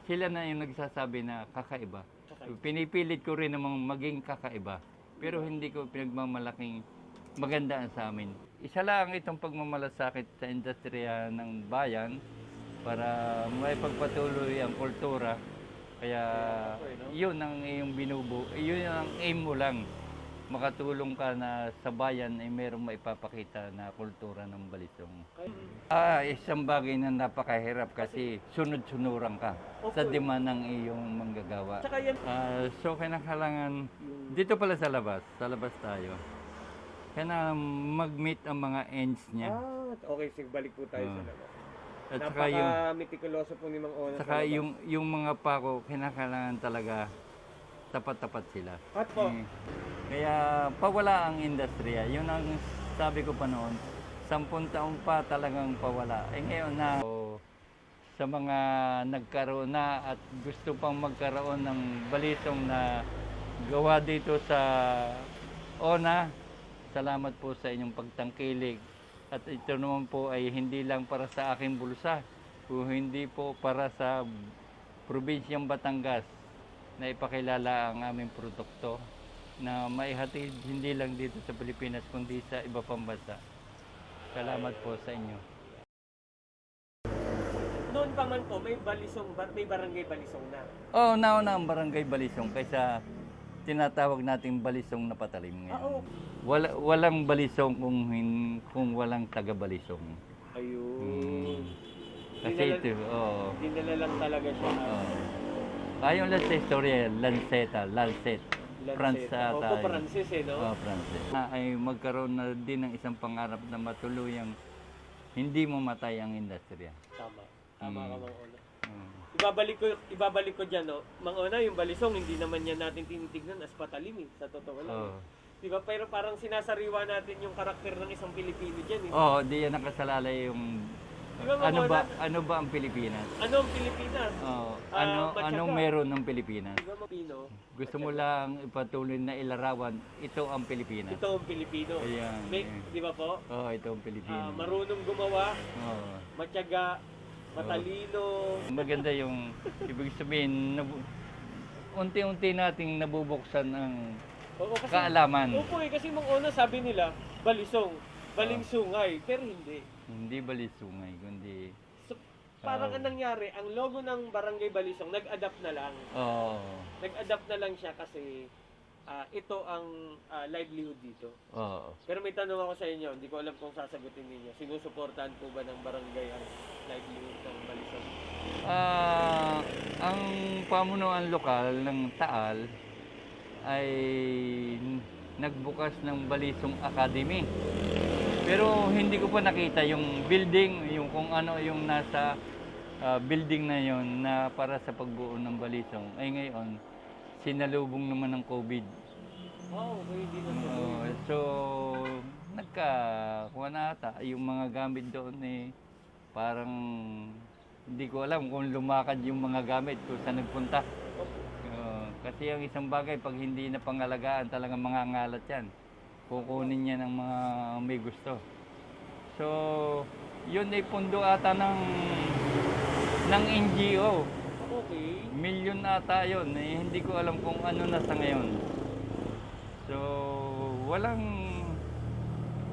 sila na yung nagsasabi na kakaiba. Pinipilit ko rin namang maging kakaiba. Pero hindi ko pinagmamalaking maganda sa amin. Isa lang itong pagmamalasakit sa industriya ng bayan para maipagpatuloy ang kultura. Kaya yun ang iyong yun ang aim mo lang. Makatulong ka na sa bayan ay mayroong maipapakita na kultura ng Balisong. Isang bagay na napakahirap kasi sunod-sunuran ka sa demand ng iyong manggagawa. So kinakailangan, dito pala sa labas tayo. Kaya mag-meet ang mga ends niya. Okay, sige, balik po tayo sa labas. At saka yung, Napaka-meticuloso po ni Mang Ona saka sa labas. yung mga pako, kinakailangan talaga tapat-tapat sila. At po, Kaya pawala ang industriya. Yun ang sabi ko pa noon, 10 taon pa talagang pawala. Ngayon na sa mga nagkaroon na at gusto pang magkaroon ng Balisong na gawa dito sa ONA, salamat po sa inyong pagtangkilik. At ito naman po ay hindi lang para sa aking bulsa, o hindi po para sa probinsyang Batangas na ipakilala ang aming produkto na maihatid hindi lang dito sa Pilipinas kundi sa iba pang bansa. Salamat po sa inyo. noon pa man po, may barangay Balisong na. Nauna ang barangay Balisong kaysa tinatawag nating Balisong na patalim ngayon. Walang Balisong kung walang taga-Balisong. Ayun. Kasi ito, Dinala lang talaga siya. Ayon lang sa istorya, Lancet. Pransa tayo. Francis no? Francis. Ay magkaroon na din ng isang pangarap na matuluyang hindi mamatay ang industriya. Tama ka, Mang Ona. Ibabalik ko diyan, no. Mang Ona, yung Balisong hindi naman yan natin tinitignan as patalim sa totoo lang. Diba? Pero parang sinasariwa natin yung karakter ng isang Pilipino diyan, di yan nakasalalay yung diba, ano ba ang Pilipinas? Ano ang Pilipinas? Anong meron ng Pilipinas? Diba, Pino? Gusto mo lang ipatuloy na ilarawan, ito ang Pilipinas. Ito ang Pilipino. Ayan. Di ba po? Ito ang Pilipinas. Marunong gumawa, matyaga, matalino. Maganda yung ibig sabihin, unti-unti nating nabubuksan ang kaalaman. Opo kasi Mang Ona sabi nila, Balisong, baling sungay, pero hindi. Hindi Balisungay, kundi... So, parang ang nangyari, ang logo ng Barangay Balisong, nag-adapt na lang. Nag-adapt na lang siya kasi ito ang livelihood dito. Pero may tanong ako sa inyo, hindi ko alam kung sasagutin ninyo. Sinusuportahan po ba ng barangay ang livelihood ng Balisong? Ang pamunuan lokal ng Taal ay nagbukas ng Balisong Academy. Pero hindi ko pa nakita yung building, yung kung ano yung nasa building na yon na para sa pagbuo ng Balisong. Ay ngayon, sinalubong naman ng COVID. Hindi na So, nagkakuha na ata. Yung mga gamit doon parang hindi ko alam kung lumakad yung mga gamit kung saan nagpunta. Kasi ang isang bagay, pag hindi na pangalagaan, talagang mangangalat yan. Kukunin niya ng mga may gusto. So, yun ay pundo ata ng NGO. Okay. Milyon ata yun. Hindi ko alam kung ano na sa ngayon. So,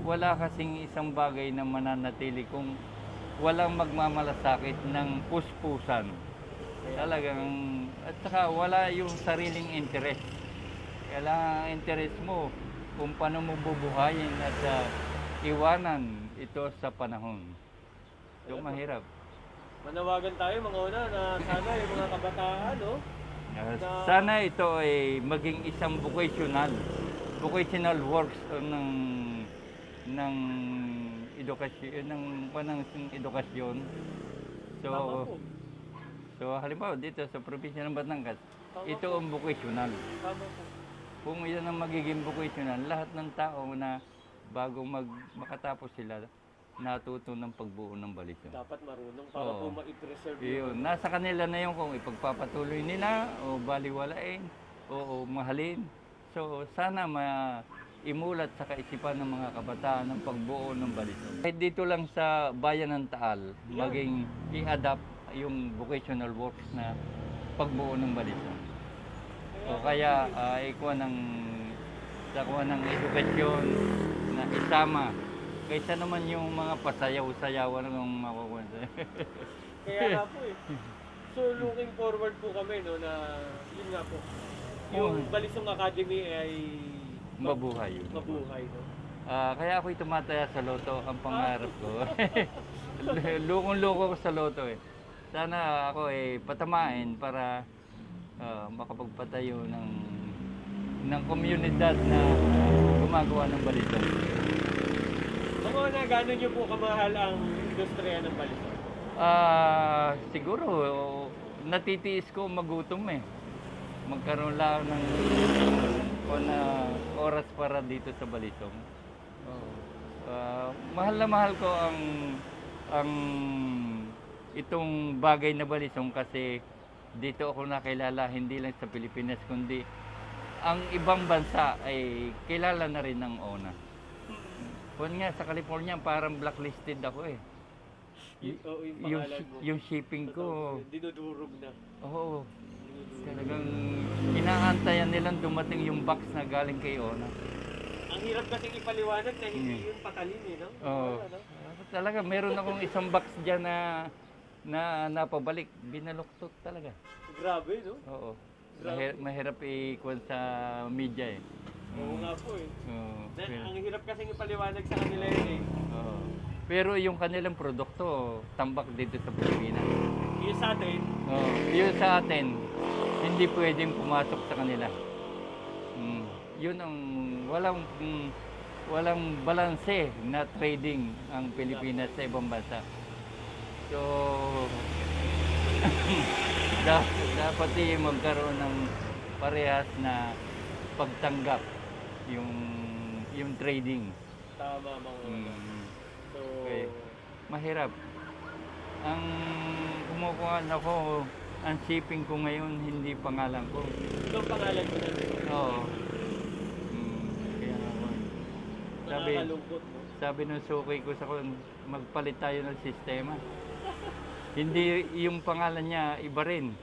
wala kasing isang bagay na mananatili kung walang magmamalasakit ng puspusan. Talagang, at saka wala yung sariling interest. Kailangan interest mo kung paano mo bubuhayin at iwanan ito sa panahon. So, mahirap. Manawagan tayo mga una na sana yung mga kabataan, Sana ito ay maging isang vocational works ng edukasyon, ng edukasyon. So halimbawa dito sa probinsya ng Batangas, ito ang vocational. Tama po. Kung yan ang magiging vocational, lahat ng tao na bago makatapos sila, natuto ng pagbuo ng Balisong. Dapat marunong para po ma-preserve yun. Nasa kanila na yun kung ipagpapatuloy nila o baliwalain o mahalin. So sana imulat sa kaisipan ng mga kabataan ng pagbuo ng Balisong. Kahit dito lang sa bayan ng Taal, maging i-adapt yung vocational works na pagbuo ng balisong. O kaya ikuha ng edukasyon na isama kaysa naman yung mga pasayaw-sayawan ng makukuha. Kaya nga po eh. So looking forward po kami no na yun nga po. Yung Balisong Academy ay Mabuhay. mabuhay no. Kaya ako'y tumataya sa loto, ang pangarap ko. Lukong-luko ko sa loto eh. Sana ako patamain para makapagpatayo ng komunidad na gumagawa ng balisong. Mga na gano'n niyo po kamahal ang industriya ng balisong? Siguro natitiis ko magutom eh. Magkaroon lang ng oras para dito sa balisong. Mahal na mahal ko ang itong bagay na balisong kasi dito ako nakilala hindi lang sa Pilipinas kundi ang ibang bansa ay kilala na rin ng ONA. Kung nga sa California parang blacklisted ako eh. Yung shipping ko dinudurog na. Oo. Talagang inaantayan nilang dumating yung box na galing kay ONA. Ang hirap kasing ipaliwanag na hindi yun patalin eh, no? Oo. Talaga, meron akong isang box dyan na napabalik. Binaluktot talaga. Grabe, no? Oo. Mahirap ikuwan sa media eh. Oo nga po eh. Oo. Ang hirap kasing ipaliwanag sa kanila yun eh. Oo. Pero yung kanilang produkto, tambak dito sa Pilipinas. Yung sa atin? Oo. Yung sa atin, hindi pwedeng pumasok sa kanila. Yun ang walang balanse na trading ang Pilipinas sa ibang bansa. So, dapat magkaroon ng parehas na pagtanggap yung trading. Tama mga So, mahirap. Ang kumukuha ako, ang shipping ko ngayon, hindi pangalan ko. Itong pangalan ko na rin. Oo. Kaya ako. Nakakalungkot, no? Sabi ng suki ko sa magpalit tayo ng sistema. Hindi yung pangalan niya, iba rin.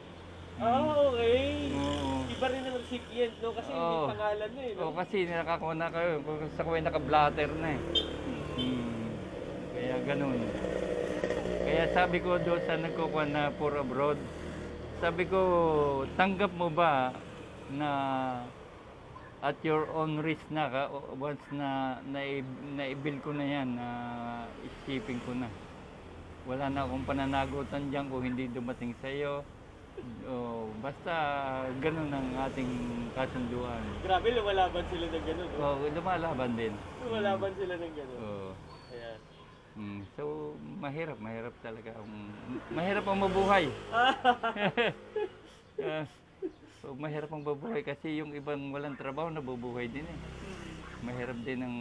Okay. Oo. Iba rin ang recipient, no? Kasi hindi pangalan na eh, no? Oo, kasi nakakuha na kayo. Sa kuwi naka-blatter na eh. Kaya ganun. Kaya sabi ko doon sa nagkukuha na for abroad, sabi ko, tanggap mo ba na at your own risk na once na naibil ko na yan, shipping ko na. Wala na akong pananagutan dyan kung hindi dumating sa iyo. Basta ganun ang ating kasunduan. Grabe, lumalaban sila ng ganun. No? Lumalaban din. Lumalaban sila ng ganun. Ayan. So, mahirap talaga. Mahirap ang mabuhay. Mahirap ang mabuhay kasi yung ibang walang trabaho nabubuhay din eh. Mahirap din ang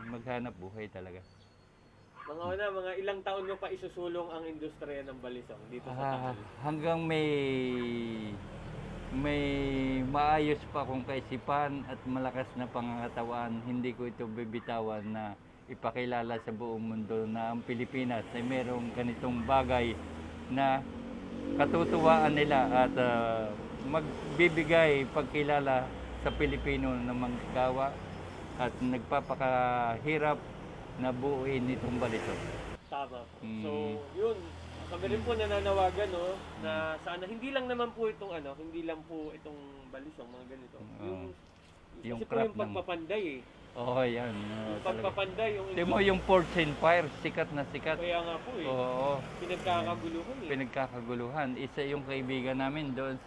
maghanap buhay talaga. Mga ilang taon mo pa isusulong ang industriya ng balisong dito sa Taal? Hanggang may maayos pa akong kaisipan at malakas na pangangatawan, hindi ko ito bibitawan na ipakilala sa buong mundo na ang Pilipinas ay mayroong ganitong bagay na katutuwaan nila at magbibigay pagkilala sa Pilipino na manggagawa at nagpapakahirap na buuin itong balisong. Tama. So, yun. Kami rin po nananawagan, no, na sana hindi lang naman po itong hindi lang po itong balisong, mga ganito. Yung kasi po yung pagpapanday eh. Oo, yan. Yung pagpapanday, yung Forge and Fire, sikat na sikat. Kaya nga po eh. Oo. Pinagkakaguluhan eh. Pinagkakaguluhan. Isa yung kaibigan namin doon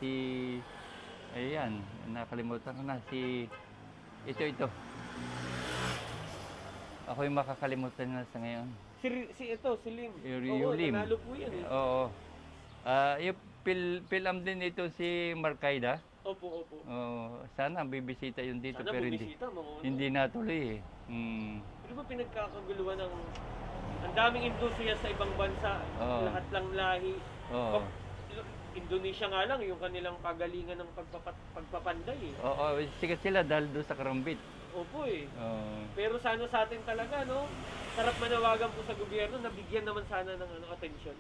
ayan, nakalimutan ko na, ito. Ako yung makakalimutan na sa ngayon. Si Lim. Yung Lim. Nanalo po yan eh. Oo. Yung film din ito si Marcaida. Opo. Sana bibisita yun dito Sana pero hindi natuloy eh. Pero ba pinagkakaguluhan ang daming industriya sa ibang bansa, lahat lang lahi. Indonesia nga lang, yung kanilang kagalingan ng pagpapanday eh. Oo, sikat sila dahil doon sa Karambit. Opo eh. Pero sana sa atin talaga, no? Sarap manawagan po sa gobyerno na bigyan naman sana ng atensyon.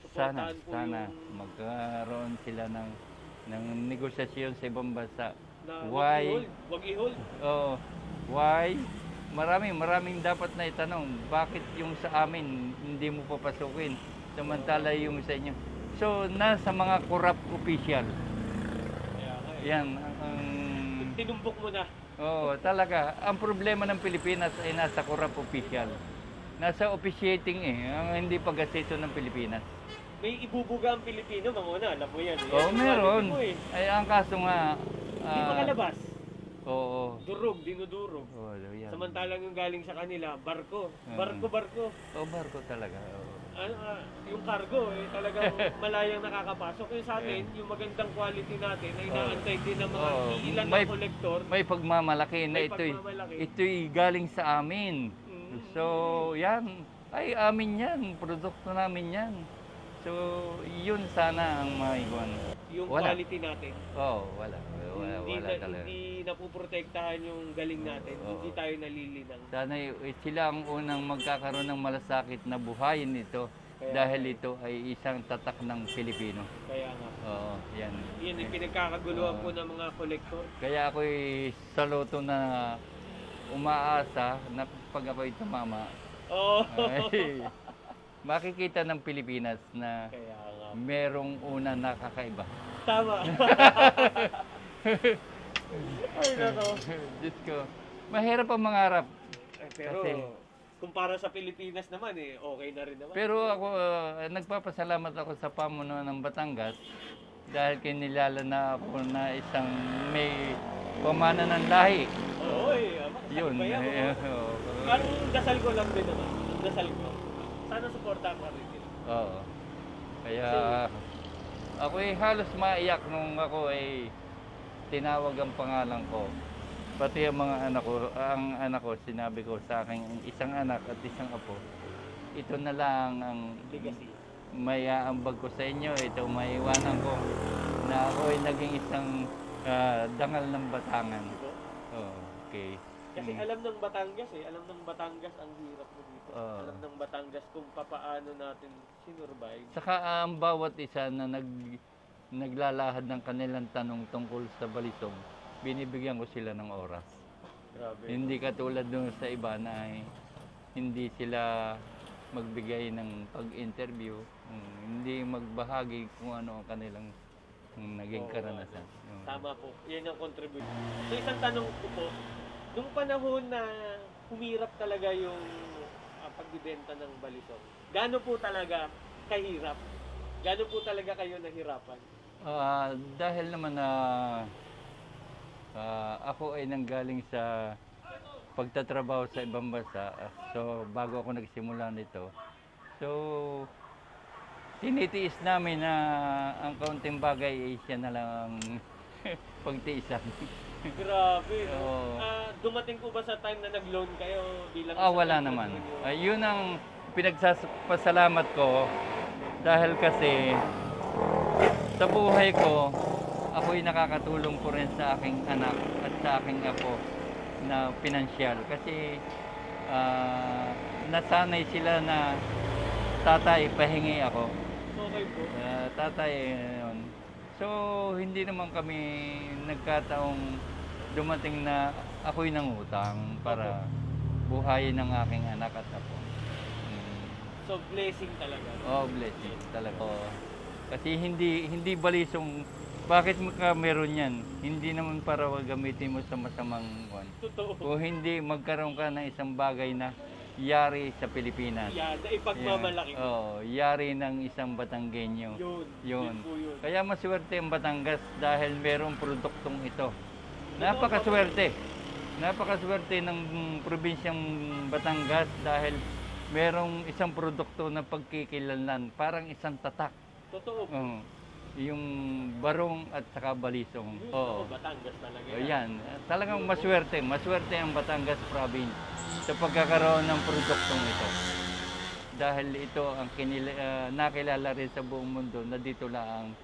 So suportahan po sana yung magkaroon sila ng negosasyon sa ibang bansa. na Why? wag i-hold. Oo. Why? Maraming dapat na itanong. Bakit yung sa amin hindi mo papasukin? Samantala yung sa inyo. So, nasa mga corrupt official. Kaya nga eh. Yan. Tinumbok mo na. Oo, talaga. Ang problema ng Pilipinas ay nasa corrupt official. Nasa officiating ang hindi pag-aseso ng Pilipinas. May ibubuga ang Pilipino, manguna, alam mo yan. Oo, Yan, meron. mo eh. Ay, ang kaso nga... Hindi makalabas. Oo. Dinudurog. Oo, yan. Samantalang yung galing sa kanila, barko. Barko. Oo, barko talaga. Oo. Yung cargo, talagang malayang nakakapasok. Yung sa atin, yung magandang quality natin, na inaantay din ng mga ilan na kolektor. May pagmamalaki na May pagmamalaki. ito'y galing sa amin. So, yan. Ay, amin yan. Produkto namin yan. So, yun sana ang maiwan. Yung Wala. quality natin. Oo, wala talaga. Hindi napuprotektahan yung galing natin. Hindi tayo nalilinang. Sana sila ang unang magkakaroon ng malasakit na buhayin ito dahil ito ay isang tatak ng Pilipino. Kaya nga. Oo, yan. Yan yung pinagkakaguluhan po ng mga kolektor. Kaya ako'y saluto na umaasa na pag ako'y tumama, ay, makikita ng Pilipinas na Kaya nga. merong una nakakaiba. Tama. Ay, nako. Diyos ko, mahirap ang mangarap. Pero, Kasi- kumpara sa Pilipinas naman okay na rin naman. Pero ako, nagpapasalamat ako sa pamunuan ng Batangas dahil kinilala na ako na isang may pamana ng lahi. Oo, Yun. Ang dasal ko lang din naman. Dasal ko. Sana suportahan ko rin sila. Oo. Kaya ako halos maiyak nung ako tinawag ang pangalan ko. Pati ang mga anak ko, sinabi ko sa aking isang anak at isang apo, ito na lang ang Legacy. may aambag ko sa inyo, ito may iwanan ko na ako ay naging isang dangal ng Batangan. Oh, okay. Kasi alam ng Batangas alam ng Batangas ang hirap mo dito. Alam ng Batangas kung papaano natin sinurvive. Saka ang bawat isa na naglalahad ng kanilang tanong tungkol sa balisong, binibigyan ko sila ng oras. Grabe. Hindi katulad doon sa iba na hindi sila magbigay ng pag-interview, hindi magbahagi kung ano ang kanilang naging karanasan. Tama po. Yan ang contribution. So isang tanong ko po, nung panahon na humirap talaga yung pagbibenta ng balisong, gaano po talaga kahirap? Gaano po talaga kayo nahirapan? Dahil naman na ako ay nanggaling sa pagtatrabaho sa ibang bansa, so bago ako nagsimula nito, so tinitiis namin na ang kaunting bagay ay siya na lang ang pagtiisan. Grabe. No? Oo. Dumating po ba sa time na nag-loan kayo bilang Wala naman. Yun ang pinagsapasalamat ko dahil kasi sa buhay ko, ako'y nakakatulong po rin sa aking anak at sa aking apo na pinansyal. Kasi nasanay sila na tatay, pahingi ako. Okay po. Tatay, yun. So, hindi naman kami nagkataong dumating na ako'y nangutang para buhayin ng aking anak at apo. So, blessing talaga. Blessing talaga. Kasi hindi balisong, bakit ka meron yan? Hindi naman para gamitin mo sa masamang buwan. Totoo. O hindi magkaroon ka ng isang bagay na yari sa Pilipinas. Yan, na ipagmamalaki. Yari ng isang Batanggenyo. Yun po yun. Kaya maswerte ang Batangas dahil merong produktong ito. Napakaswerte. Napakaswerte ng probinsyang Batangas dahil merong isang produkto na pagkikilanlan, parang isang tatak. Totoo. Yung barong at saka balisong. Batangas talaga. Yan. Talagang maswerte ang Batangas province sa pagkakaroon ng produktong ito. Dahil ito ang nakilala rin sa buong mundo na dito lang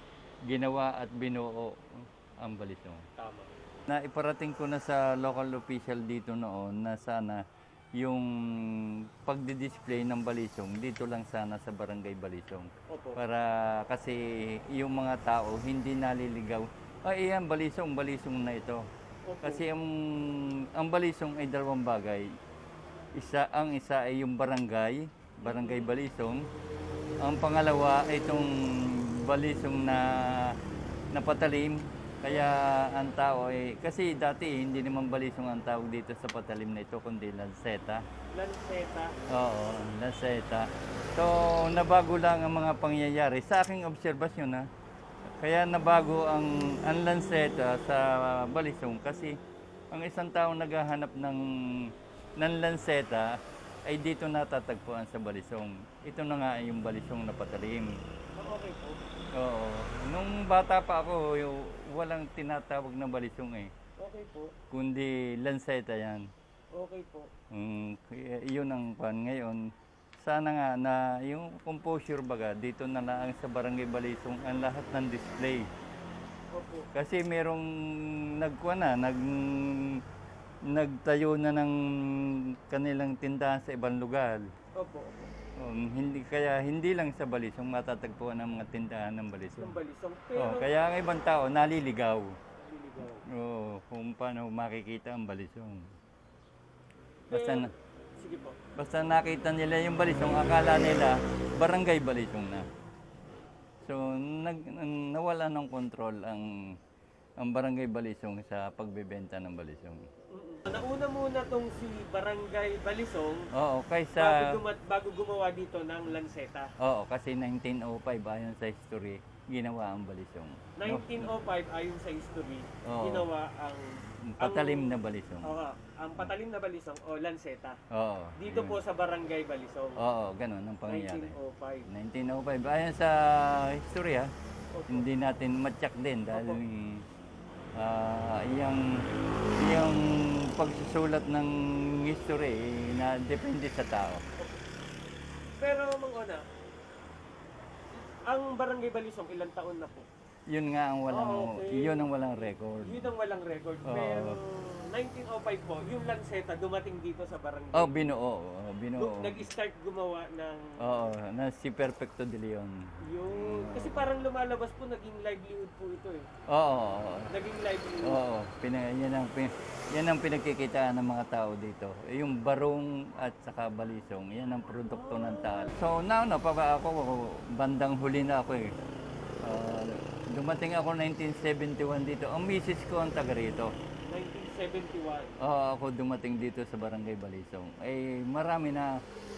ginawa at binuo ang balisong. Tama. Naiparating ko na sa local official dito noon na sana yung pagdi-display ng Balisong dito lang sana sa Barangay Balisong. Opo. Para kasi yung mga tao hindi naliligaw. Ay, yan, Balisong, Balisong na ito. Opo. Kasi ang Balisong ay dalawang bagay. Ang isa ay yung barangay, Barangay Balisong. Ang pangalawa ay itong Balisong na napatalim. Kaya ang tao ay, kasi dati hindi naman Balisong ang tawag dito sa patalim na ito, kundi Lanceta. Lanceta. Oo, Lanceta. So, nabago lang ang mga pangyayari sa aking obserbasyon ha. Kaya nabago ang Lanceta sa Balisong kasi ang isang tao naghahanap ng Lanceta ay dito natatagpuan sa Balisong. Ito na nga yung Balisong na patalim. Okay po. Oo. Nung bata pa ako, walang tinatawag na Balisong eh. Okay po. Kundi Lanceta yan. Okay po. Yun ang pan ngayon. Sana nga na yung composure baga, dito na lang sa Barangay Balisong ang lahat ng display. Opo. Kasi merong nagtayo na ng kanilang tindahan sa ibang lugar. Opo. Opo. Hindi lang sa Balisong matatagpuan ang mga tindahan ng Balisong. Yung Balisong. Pero, Kaya ang ibang tao naliligaw. naliligaw. Kung paano makikita ang Balisong. Pero, sige po. Basta nakita nila yung Balisong, akala nila Barangay Balisong na. So nawala ng control ang Barangay Balisong sa pagbebenta ng Balisong. Nauna muna tong si Barangay Balisong Oo, kaysa bago gumawa dito ng Lanceta. Oo, kasi 1905 ayon sa history ginawa ang Balisong. 1905 ayon sa history, Oo. ginawa ang Patalim na Balisong. Oo, ang patalim na Balisong o Lanceta. Oo. Dito yun. po sa Barangay Balisong. Oo, ganun ang pangyayari. 1905. 1905 ayon sa history ha. Opo. Hindi natin matyak din dahil yung pagsusulat ng history na depende sa tao. Pero Mang Ona, ang Barangay Balisong ilang taon na po? Yun nga ang yun ang walang record. Yun ang walang record. Oo. Pero 1905 po, yung Lanceta dumating dito sa barangay. Binuo. Nag-start gumawa ng Na si Perfecto de Leon. yung kasi parang lumalabas po, naging livelihood po ito eh. Oo. Naging livelihood. Oo. Yan ang pinagkikitaan ng mga tao dito. Yung barong at saka Balisong, yan ang produkto ng tao. So ako, bandang huli na ako eh. Dumating ako 1971 dito. Ang misis ko ang taga rito. 1971. Ako dumating dito sa Barangay Balisong.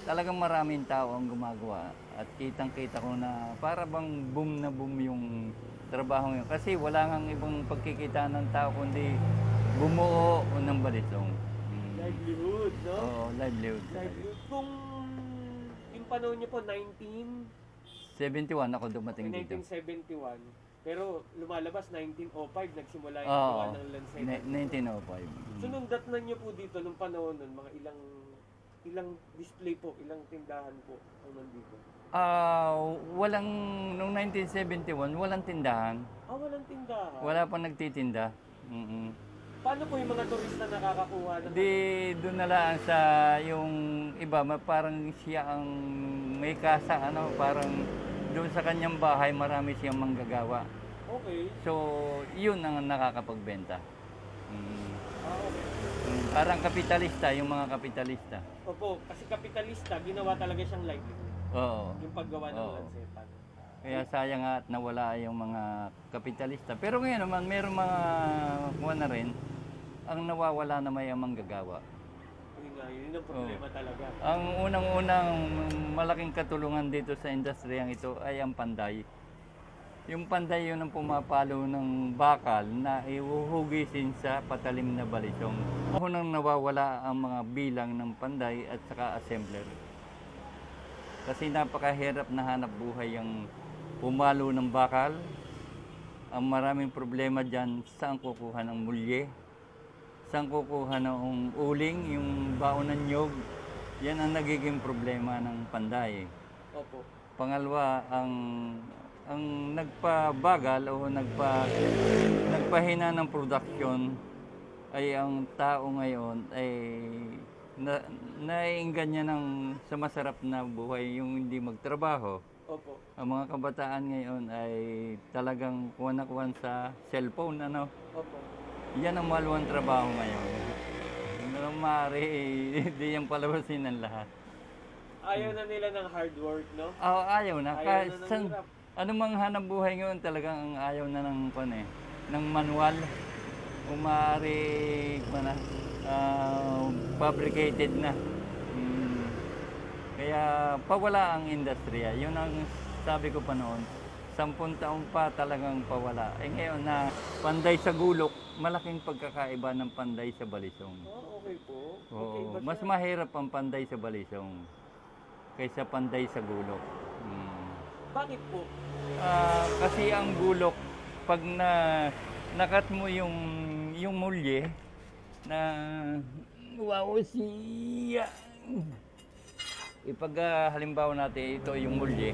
Talagang maraming tao ang gumagawa. At kitang-kita ko na para bang boom na boom yung trabaho yun. Kasi wala ngang ibang pagkikita ng tao kundi bumuo ng Balisong. Livelihood, no? Oo, livelihood. Kung yung panahon niyo po, 71 ako dumating dito. 1971. Pero lumalabas 1905, nagsimula yung gawa ng Lanceta. 1905. So nung datnan niyo po dito, nung panahon nun, mga ilang display po, ilang tindahan po ang nandito? Nung 1971, walang tindahan. Walang tindahan? Wala pang nagtitinda. Paano po yung mga turista nakakakuha ng... Doon na lang sa yung iba, parang siya ang may kasa, parang doon sa kanyang bahay, marami siyang manggagawa. Okay. So, yun ang nakakapagbenta. Okay. Parang kapitalista, yung mga kapitalista. Opo, kasi kapitalista, ginawa talaga siyang livelihood. Oo. Yung paggawa ng Oo. Lanceta. Kaya sayang at nawala yung mga kapitalista. Pero ngayon naman, mayroong mga kuha na rin, ang nawawala na may ang manggagawa. Yun ang problema talaga. Ang unang-unang malaking katulungan dito sa industriyang ito ay ang panday. Yung panday yun ang pumapalo ng bakal na ihuhugisin sa patalim na Balisong. Unang nawawala ang mga bilang ng panday at saka assembler. Kasi napakahirap na hanap buhay ang pumalo ng bakal. Ang maraming problema dyan, saan kukuha ng mulye, saan kukuha ng uling, yung baon ng nyog. Yan ang nagiging problema ng panday. Opo. Pangalawa, ang nagpabagal o nagpahina ng production ay ang tao ngayon ay naiinggan niya ng sa masarap na buhay yung hindi magtrabaho. Opo. Ang mga kabataan ngayon ay talagang kuwan na kuwan sa cellphone, ano? Opo. Yan ang maluwang trabaho ngayon. Maaari, hindi yung palabasin ng lahat. Ayaw na nila ng hard work, no? Oo, ayaw na. Ayaw Kahit na ng san, hirap. anumang hanap buhay ngayon talagang ang ayaw na ng ng manual. Kung maaari, fabricated na. Kaya pawala ang industriya. Yun ang sabi ko pa noon. 10 taon pa talagang pawala. Eh ngayon na panday sa gulok, malaking pagkakaiba ng panday sa balisong. Oh, okay po. Okay Oo, ba siya? mas mahirap ang panday sa balisong kaysa panday sa gulok. Bakit po? Kasi ang gulok, pag nakat mo yung mulye, na wow siya. Ipag halimbawa natin ito yung mulye.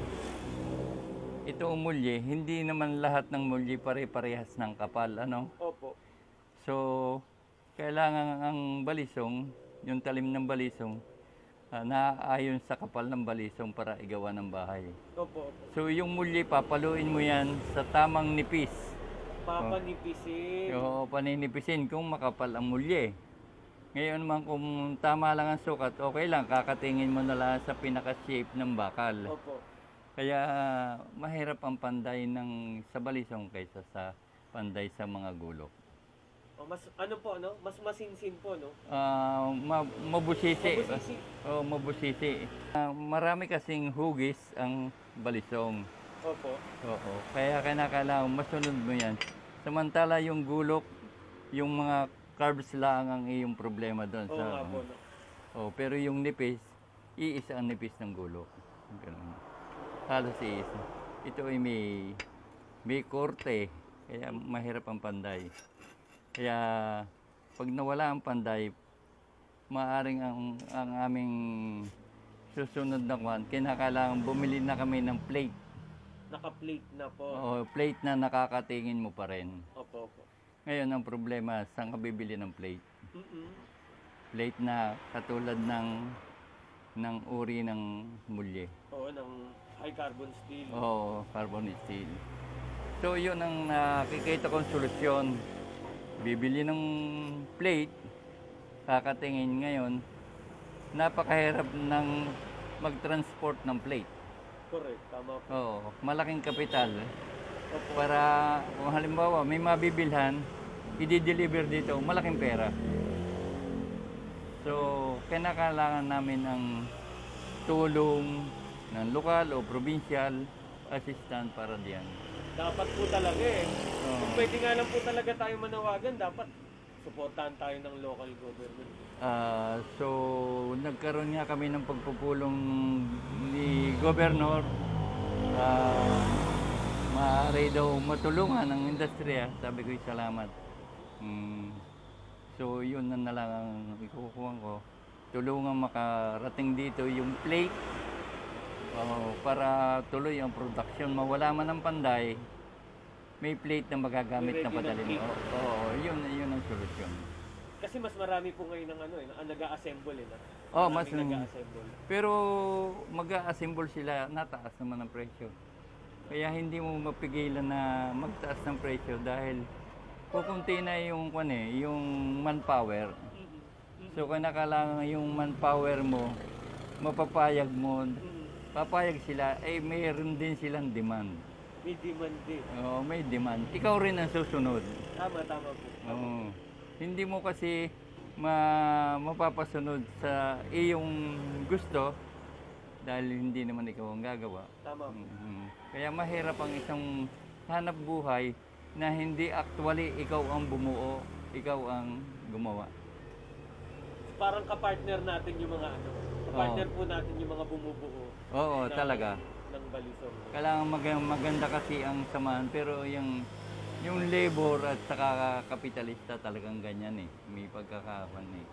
Ito ang mulye, hindi naman lahat ng mulye pare-parehas ng kapal, ano? Opo. So, kailangan ang balisong, yung talim ng balisong, naaayon sa kapal ng balisong para igawa ng bahay. Opo, opo. So, yung mulye, papaluin mo yan sa tamang nipis. Papanipisin. Oo, paninipisin kung makapal ang mulye. Ngayon naman kung tama lang ang sukat, okay lang, kakatingin mo na lang sa pinaka-shape ng bakal. Opo. Kaya mahirap ang panday sa balisong kaysa sa panday sa mga gulok. Oh, mas ano po, no? Mas masinsin po, no? Mabusisi. Mabusisi. Oo, mabusisi. Marami kasing hugis ang balisong. Opo. Oo, kaya kailangan masunod mo yan. Samantala yung gulok, yung mga carbs lang ang iyong problema doon. Oo nga po, no? Pero yung nipis, iisa ang nipis ng gulok. Ganun. Halos iisa. Ito ay may korte, kaya mahirap ang panday. Kaya pag nawala ang panday, maaring ang aming susunod na kwan, kinakailangan bumili na kami ng plate. Naka-plate na po. Oo, plate na nakakatingin mo pa rin. Opo, opo. Ngayon ang problema, saan ka bibili ng plate? Mm-mm. Plate na katulad ng uri ng mulye. Oo, ng high carbon steel. Oo, carbon steel. So yun ang nakikita kong solusyon. Bibili ng plate, kakatingin ngayon, napakahirap ng mag-transport ng plate. Correct, tama po. Oo, malaking kapital. Opo. Para kung halimbawa may mabibilhan, i-deliver dito, malaking pera. So, kailangan namin ng tulong ng lokal o provincial assistant para diyan. Dapat po talaga eh. Oo. Kung pwede nga lang po talaga tayo manawagan, dapat suportahan tayo ng local government. So, nagkaroon nga kami ng pagpupulong ni Governor. Maaari daw matulungan ang industriya. Sabi ko, salamat. So, yun na lang ang ikukuha ko. Tulungan makarating dito yung plate para tuloy ang production. Mawala man ang panday, may plate na magagamit na padali mo. Oo, yun ang solusyon. Kasi mas marami po ngayon ang nag-a-assemble Mas nag-a-assemble. pero mag-a-assemble sila, nataas naman ang presyo. Kaya hindi mo mapigilan na magtaas ng presyo dahil kukunti na yung manpower. So kailangan yung manpower mo, mapapayag mo, papayag sila, mayroon din silang demand. May demand din. Oo, may demand. Ikaw rin ang susunod. Tama po. Oo. Hindi mo kasi mapapasunod sa iyong gusto dahil hindi naman ikaw ang gagawa. Tama po. Kaya mahirap ang isang hanap buhay na hindi actually ikaw ang bumuo, ikaw ang gumawa. Parang kapartner natin yung mga kapartner po natin yung mga bumubuo. Oo, talaga. Ng balisong. Kailangan maganda kasi ang samahan pero yung labor at saka kapitalista talagang ganyan eh. May pagkakapan eh.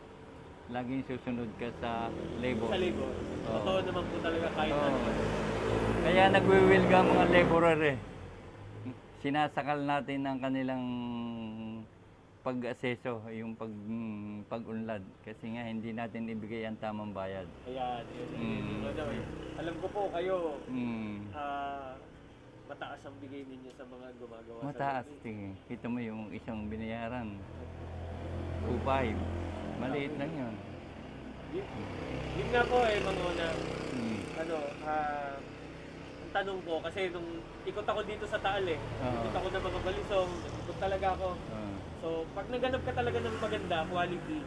Laging susunod ka sa labor. Sa labor. Oo. Totoo naman po talaga kahit ano. Kaya nagwiwilga mga laborer eh. Sinasakal natin ang kanilang pag-aseso, yung pag-unlad. Kasi nga hindi natin ibigay ang tamang bayad. Ayan, yun. Alam ko po kayo, mataas ang bigay ninyo sa mga gumagawa Mataas, sa loob. tingin. Kita mo yung isang binayaran. 2.5. Maliit lang yun. Yun nga po mga una, Mm. ang tanong ko, kasi nung ikot ako dito sa Taal ikot ako ng mga balisong, ikot talaga ako. So, pag naghanap ka talaga ng maganda, quality,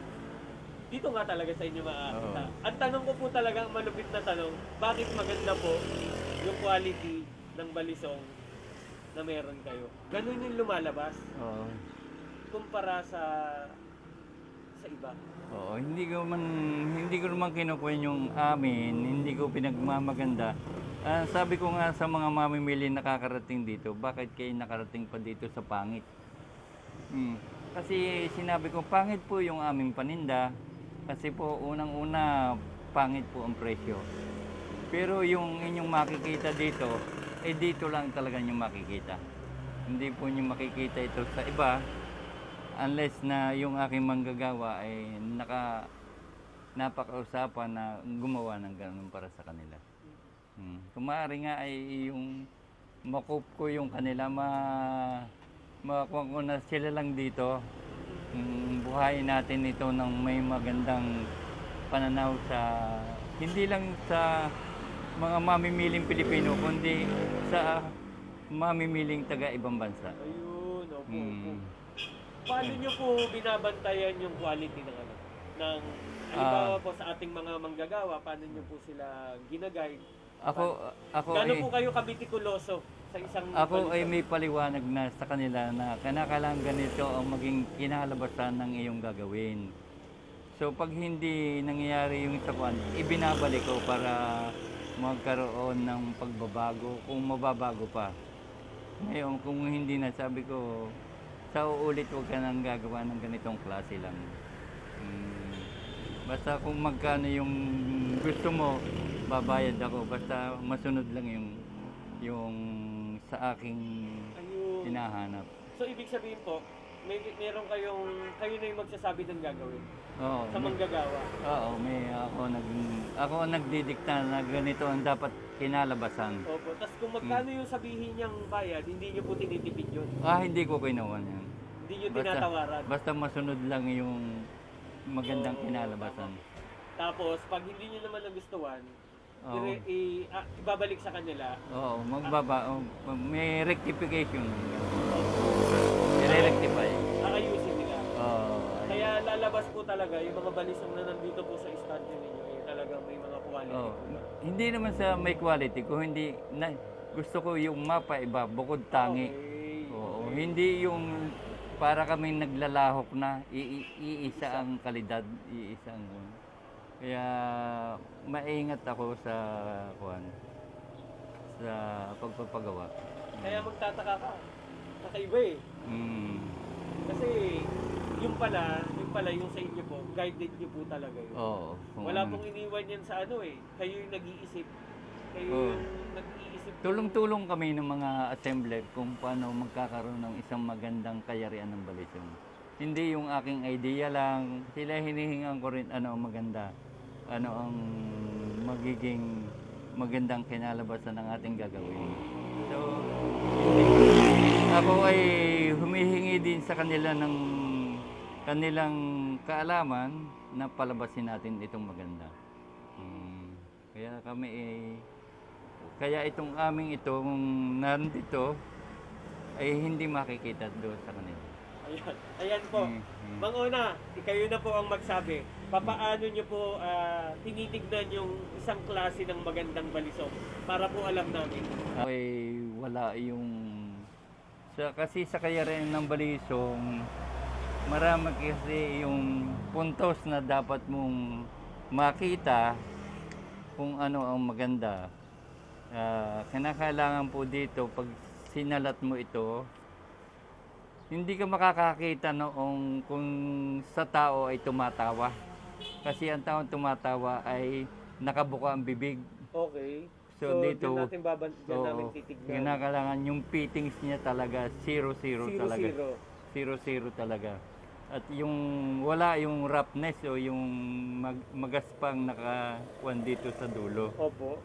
dito nga talaga sa inyo makakita. Ang tanong ko po talaga, ang malupit na tanong, bakit maganda po yung quality ng balisong na meron kayo? Ganun yung lumalabas Oo. kumpara sa iba. Oo, hindi ko naman kinukuha yung amin, hindi ko pinagmamaganda. Sabi ko nga sa mga mamimili nakakarating dito, bakit kayo nakarating pa dito sa pangit? Kasi sinabi ko, pangit po yung aming paninda, kasi po unang-una, pangit po ang presyo. Pero yung inyong makikita dito, dito lang talaga yung makikita. Hindi po nyo makikita ito sa iba, unless na yung aking manggagawa ay napakausapan na gumawa ng ganun para sa kanila. Kung maaari nga ay yung makup ko yung kanila, makakuha ko na sila lang dito. Buhayin natin ito ng may magandang pananaw sa, hindi lang sa mga mamimiling Pilipino, kundi sa mamimiling taga ibang bansa. Ayun, opo. Paano nyo po binabantayan yung quality ng halimbawa po sa ating mga manggagawa, paano nyo po sila ginaguide? Ako Gaano po kayo kabitikuloso sa isang Ako ay balisong? may paliwanag na sa kanila na kinakailangan ganito ang maging kinalabasan ng iyong gagawin. So pag hindi nangyayari yung sa kwan, ibinabalik ko para magkaroon ng pagbabago kung mababago pa. Ngayon kung hindi na, sabi ko, sa uulit huwag ka nang gagawa ng ganitong klase lang. Basta kung magkano yung gusto mo, babayad ako. Basta masunod lang yung sa aking Ayun. hinahanap. So ibig sabihin po, meron kayo na yung magsasabi ng gagawin Oo. sa manggagawa. Oo, ako ang nagdidikta na ganito ang dapat kinalabasan. Opo. Tapos kung magkano yung sabihin niyang bayad, hindi niyo po tinitipid yun. Hindi ko kinuha yan. Hindi niyo tinatawaran. Basta masunod lang yung magandang kinalabasan. Tapos, pag hindi niyo naman nagustuhan, ibabalik sa kanila. Oo, may rectification. I-rectify. Aayusin nila. Oo. Kaya lalabas po talaga yung mga balisong na nandito po sa istante ninyo, talagang may mga quality. Oh, hindi naman sa may quality, kung hindi gusto ko yung mapaiba bukod tangi. Okay. Oo, hindi yung para kaming naglalahok na iisa ang kalidad, iisa ang kaya maingat ako sa sa pagpapagawa. Kaya magtataka ka. Kakaiba Kasi yung pala yung sa inyo po, guided niyo po talaga yun. Oo. Wala pong iniwan yan sa kayo yung nag-iisip. Kayo yung nag-iisip. Tulong-tulong kami ng mga assembler kung paano magkakaroon ng isang magandang kayarian ng balisong. Hindi yung aking idea lang, sila hinihingan ko rin maganda. Ano ang magiging magandang kinalabasan ng ating gagawin. So, ako ay humihingi din sa kanila ng kanilang kaalaman na palabasin natin itong maganda. Kaya kaya itong aming itong nandito ay hindi makikita doon sa kanila. Ayan po. Mang una, kayo na po ang magsabi. Papaano nyo po tinitignan yung isang klase ng magandang balisong para po alam namin? Ay wala yung kasi sa kayarian ng balisong marami kasi yung puntos na dapat mong makita kung ano ang maganda. Kinakailangan po dito pag sinalat mo ito, hindi ka makakakita noong kung sa tao ay tumatawa. Kasi ang taong tumatawa ay nakabuka ang bibig. Okay. So dito, dyan namin titignan. kinakailangan yung fittings niya talaga 0-0 talaga. 0-0. 0-0 talaga. At yung wala yung roughness o yung magaspang nakakuan dito sa dulo. Opo.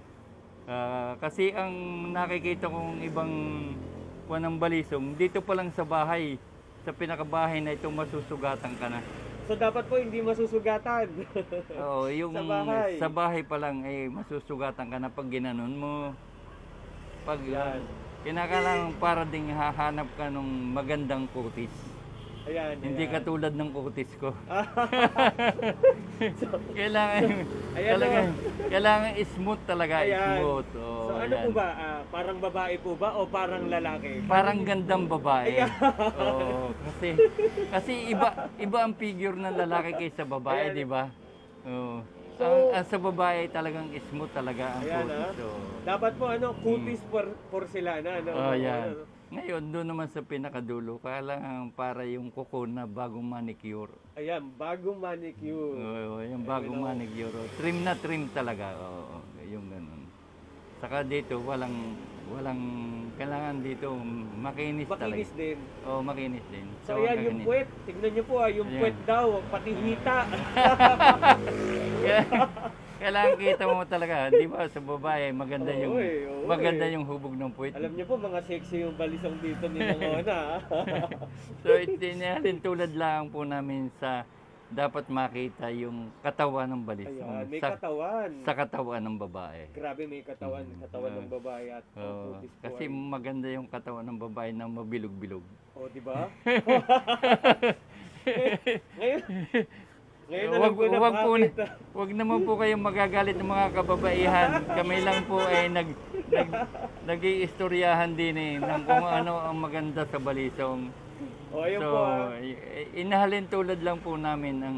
Kasi ang nakikita kong ibang kuan ng balisong, dito pa lang sa bahay, sa pinakabahay na ito masusugatan ka na. So dapat po hindi masusugatan. Oo, yung Sa bahay. pa lang masusugatan ka na pag ginanon mo. Pag Yan. kinakailangan para ding hahanap ka ng magandang kutis. Ayan. Hindi ayan. katulad ng kutis ko. So, Kailangan ayan talaga, o. kailangan smooth talaga, Ayan. smooth. So Oh, ano po ayan. ba? Parang babae po ba o parang lalaki? Parang gandang babae. Ayan. Oo, kasi iba ang figure ng lalaki kaysa babae, Ayan. di ba? Oo. So- ang sa babae talagang smooth talaga ang Ayan, kutis. So, Dapat po kutis porcelana. oh, yan. Ngayon, doon naman sa pinakadulo, kailangan para yung kuko na bagong manicure. Ayan, bagong manicure. Oo, yung bagong Ayun, manicure. Trim na trim talaga. Oo, yung ganun. Saka dito, walang kailangan dito makinis talaga. Makinis din. Oo, makinis din. So ayan yung kakanis. puwet. Tignan niyo po yung Ayan. puwet daw, pati hita. Kailangan kita mo talaga, di ba, sa babae, maganda Oo, yung oo, maganda yung hubog ng puwet. Alam niyo po, mga sexy yung balisong dito ni Mang Ona. So, itinalin tulad lang po namin sa dapat makita yung katawan ng balisong Ayan, may sa, katawan. sa katawan ng babae. Grabe, may katawan ng babae at ang Oo, putis po kasi ay- maganda yung katawan ng babae na mabilog-bilog. Oh, di ba? Ngayon na lang po napakita. Wag naman po kayong magagalit ng mga kababaihan. Kami lang po ay nag-iistoryahan din ng kung ano ang maganda sa balisong. O, ayun So, po inahalin tulad lang po namin ang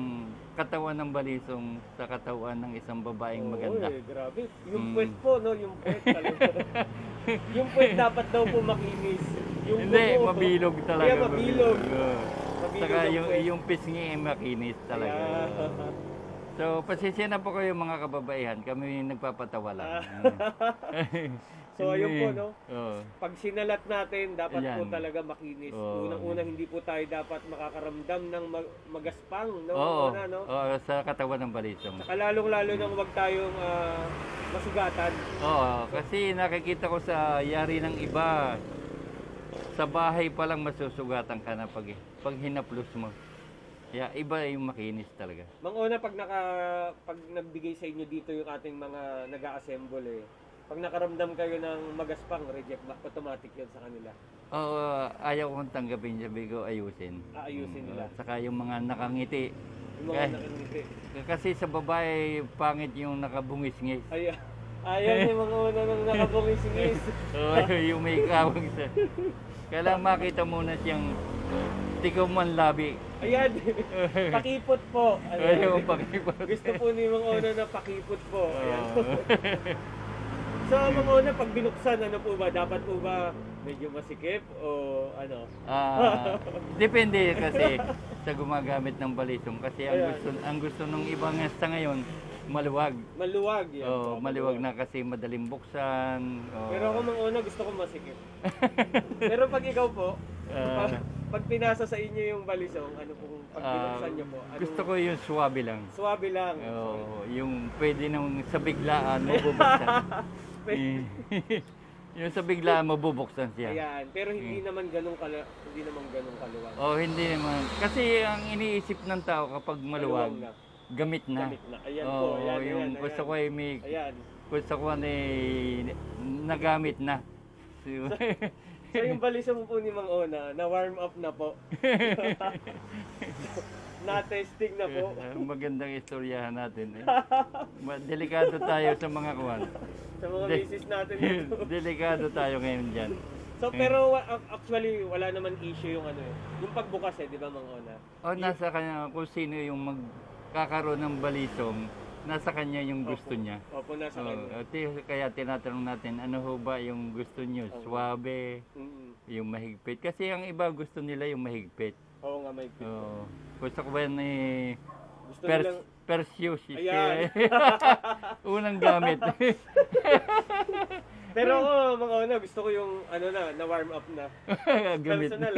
katawan ng balisong sa katawan ng isang babaeng maganda. Oy, grabe. Yung Mm. puwet po, no? Yung puwet talaga. Yung puwet dapat daw po makinis. Yung Hindi, buko, mabilog talaga. Kaya mabilog. Oo. Mabilog Saka ang yung, puwet. yung pisngi ay makinis talaga. Kaya- So, pasensya na po kayo mga kababaihan. Kami nagpapatawa lang. So, ayun po, no? Oo. Pag sinalat natin, dapat po Ayan. talaga makinis. Oo. Unang-una, hindi po tayo dapat makakaramdam ng magaspang, no? Oo. Una, no? Oo, sa katawan ng balisong. Saka lalong-lalo nang huwag tayong masugatan. Oo, kasi nakikita ko sa yari ng iba, sa bahay pa lang masusugatan ka na pag hinaplos mo. Kaya iba yung makinis talaga. Mang una, pag nagbigay sa inyo dito yung ating mga nag-a-assemble pag nakaramdam kayo ng magaspang, reject na, automatic yun sa kanila. Oo, ayaw kong tanggapin, sabi ko ayusin. Aayusin nila. Saka yung mga nakangiti. Yung mga nakangiti. Kasi sa babae, pangit yung nakabungis-ngis. Ayan yung mga una nang nakabungis-ngis. Oo, yung may kawang sa... Kailangan makita muna siyang tikaw man labi. Ayan, pakipot po. Ayaw pakipot. Gusto po ni Mang Ona na pakipot po. Ayan. Oo. So, Mang Ona, pag binuksan, ano po ba? Dapat po ba medyo masikip o ano? Depende kasi sa gumagamit ng balisong. Kasi Ayan. ang gusto ng ibang sa ngayon, maluwag. Maluwag yan. Oo, maliwag na kasi madaling buksan. Oo. Pero ako Mang Ona, gusto ko masikip. Pero pag ikaw po, pag pinasa sa inyo yung balisong, ano pong pag binuksan nyo po? Anong, gusto ko yung swabe lang. Swabe lang. Oo, yung pwede nang sa biglaan mabubuksan. Yung sa biglaan mabubuksan siya. Ayan, pero hindi naman ganun kaluwag. Oh, hindi naman. Kasi ang iniisip ng tao kapag maluwag, na. gamit na. Gamit na. Ayan Oo, po, ayan, yung ayan, gusto ayan. ko ay may Ayan. gusto ko ay nagamit na. So, So yung balisong po ni Mang Ona, na-warm up na po. Na-testing na po. magandang istoryahan natin. Delikado tayo sa mga kuwan. Sa mga misis natin dito. Delikado tayo ngayon dyan. So pero actually wala naman issue yung yung pagbukas di ba Mang Ona? O nasa kanya kung sino yung magkakaroon ng balisong, nasa kanya yung gusto niya. Opo, nasa kanya. Kaya tinatanong natin, ano ho ba yung gusto niyo? Swabe, yung mahigpit. Kasi ang iba gusto nila yung mahigpit. Oo nga, may Gusto ko ba yan gusto nilang Perseus. Ayan. Unang gamit. Pero ako, Mang Ona, gusto ko yung na-warm up na. Gamit. Personal